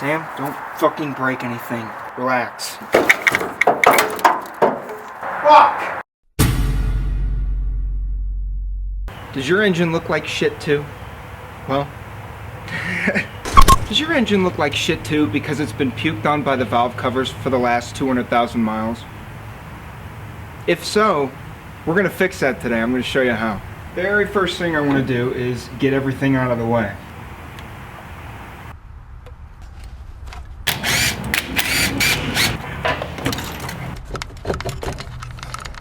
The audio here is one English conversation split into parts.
Sam, don't fucking break anything. Relax. Fuck! Does your engine look like shit too? Well, does your engine look like shit too because it's been puked on by the valve covers for the last 200,000 miles? If so, we're gonna fix that today. I'm gonna show you how. Very first thing I want to do is get everything out of the way.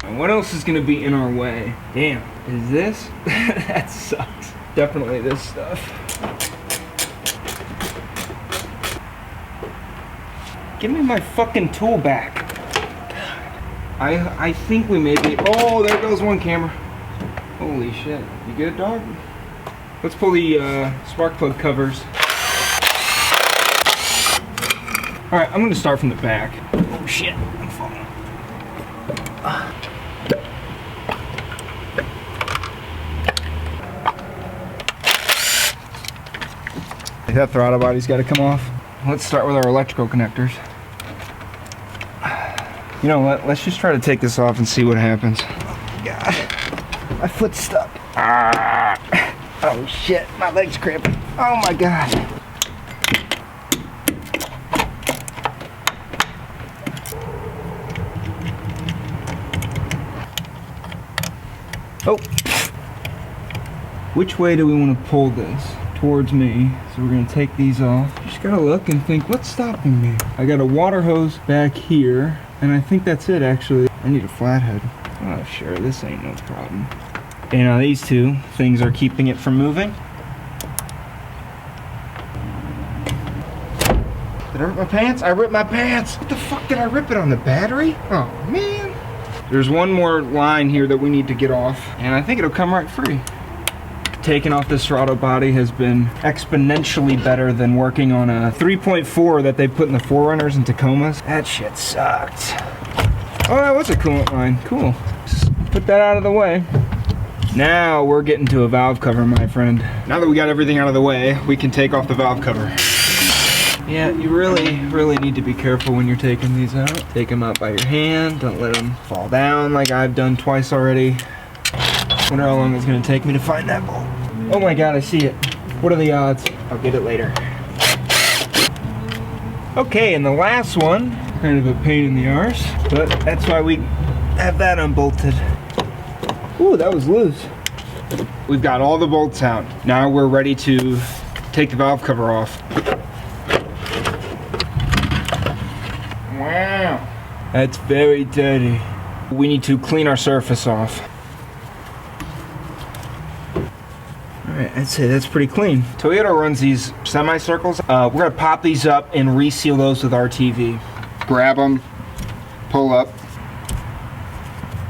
And what else is gonna be in our way? Damn, is this? That sucks. Definitely this stuff. Give me my fucking tool back. I think we may be. Oh, there goes one camera. Holy shit. You good, dog? Let's pull the spark plug covers. Alright, I'm gonna start from the back. Oh shit, I'm falling. That throttle body's gotta come off. Let's start with our electrical connectors. You know what? Let's just try to take this off and see what happens. Oh God, my foot's stuck. Ah. Oh shit, my leg's cramping. Oh my God. Oh. Which way do we want to pull this? Towards me. So we're gonna take these off. Just gotta look and think, what's stopping me? I got a water hose back here. And I think that's it, actually. I need a flathead. Oh, sure, this ain't no problem. You know, these two things are keeping it from moving. Did I rip my pants? I ripped my pants! What the fuck did I rip it on, the battery? Oh, man. There's one more line here that we need to get off, and I think it'll come right free. Taking off this throttle body has been exponentially better than working on a 3.4 that they put in the 4Runners and Tacomas. That shit sucked. Oh, that was a coolant line. Cool. Just put that out of the way. Now we're getting to a valve cover, my friend. Now that we got everything out of the way, we can take off the valve cover. Yeah, you really need to be careful when you're taking these out. Take them out by your hand. Don't let them fall down like I've done twice already. Wonder how long it's gonna take me to find that bolt. Oh my God, I see it. What are the odds? I'll get it later. Okay, and the last one, kind of a pain in the arse, but that's why we have that unbolted. Ooh, that was loose. We've got all the bolts out. Now we're ready to take the valve cover off. Wow, that's very dirty. We need to clean our surface off. Alright, I'd say that's pretty clean. Toyota runs these semicircles. We're gonna pop these up and reseal those with RTV. Grab them, pull up.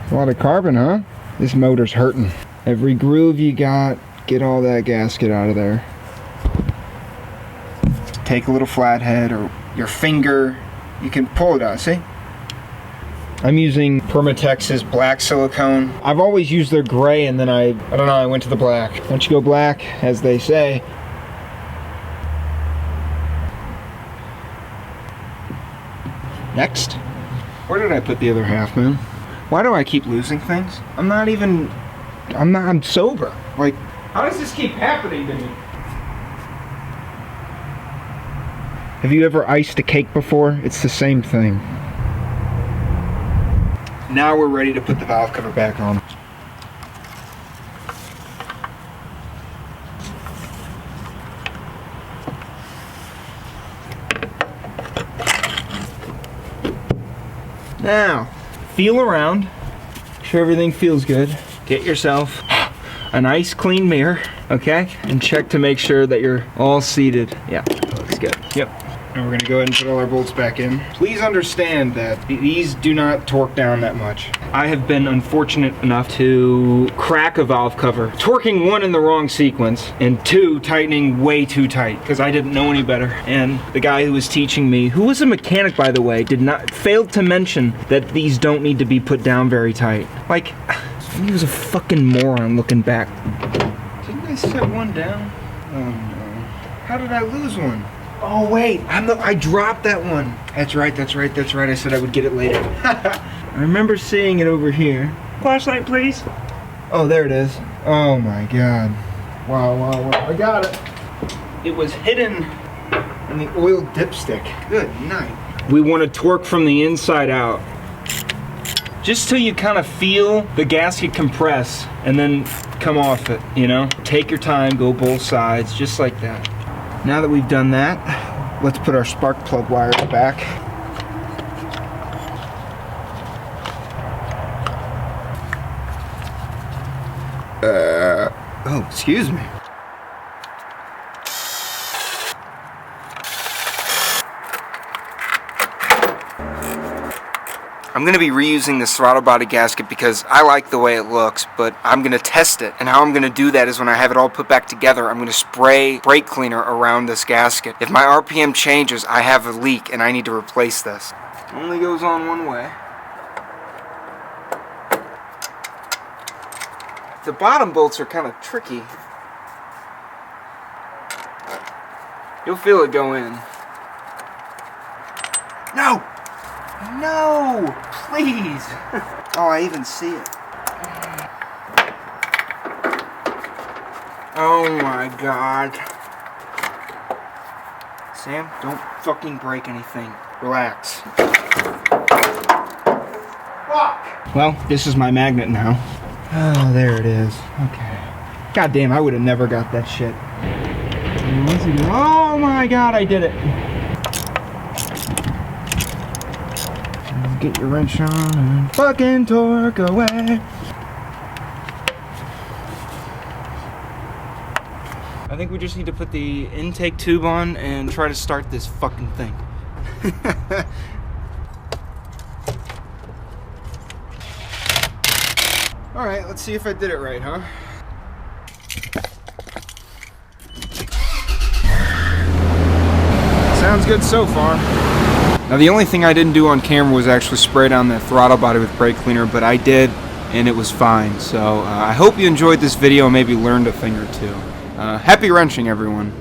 A lot of carbon, huh? This motor's hurting. Every groove you got, get all that gasket out of there. Take a little flathead or your finger, you can pull it out, see? I'm using Permatex's black silicone. I've always used their gray, and then I don't know, I went to the black. Once you go black, as they say. Next. Where did I put the other half, man? Why do I keep losing things? I'm sober. Like, how does this keep happening to me? Have you ever iced a cake before? It's the same thing. Now we're ready to put the valve cover back on. Now, feel around, make sure everything feels good. Get yourself a nice clean mirror, okay? And check to make sure that you're all seated. Yeah, looks good. Yep. And we're gonna go ahead and put all our bolts back in. Please understand that these do not torque down that much. I have been unfortunate enough to crack a valve cover, torquing one in the wrong sequence, and two, tightening way too tight, because I didn't know any better. And the guy who was teaching me, who was a mechanic by the way, failed to mention that these don't need to be put down very tight. Like, he was a fucking moron looking back. Didn't I set one down? Oh no. How did I lose one? Oh wait, I dropped that one. That's right. I said I would get it later. I remember seeing it over here. Flashlight, please. Oh, there it is. Oh my god. Wow. I got it. It was hidden in the oil dipstick. Good night. We want to torque from the inside out. Just till you kind of feel the gasket compress and then come off it, you know? Take your time, go both sides, just like that. Now that we've done that, let's put our spark plug wires back. Oh, excuse me. I'm going to be reusing this throttle body gasket because I like the way it looks, but I'm going to test it. And how I'm going to do that is when I have it all put back together, I'm going to spray brake cleaner around this gasket. If my RPM changes, I have a leak and I need to replace this. Only goes on one way. The bottom bolts are kind of tricky. You'll feel it go in. No! No! Please! Oh, I even see it. Oh my god. Sam, don't fucking break anything. Relax. Fuck! Well, this is my magnet now. Oh, there it is. Okay. God damn, I would have never got that shit. Oh my god, I did it. Get your wrench on and fucking torque away. I think we just need to put the intake tube on and try to start this fucking thing. Alright, let's see if I did it right, huh? Sounds good so far. Now the only thing I didn't do on camera was actually spray down the throttle body with brake cleaner, but I did, and it was fine. So I hope you enjoyed this video and maybe learned a thing or two. Happy wrenching, everyone.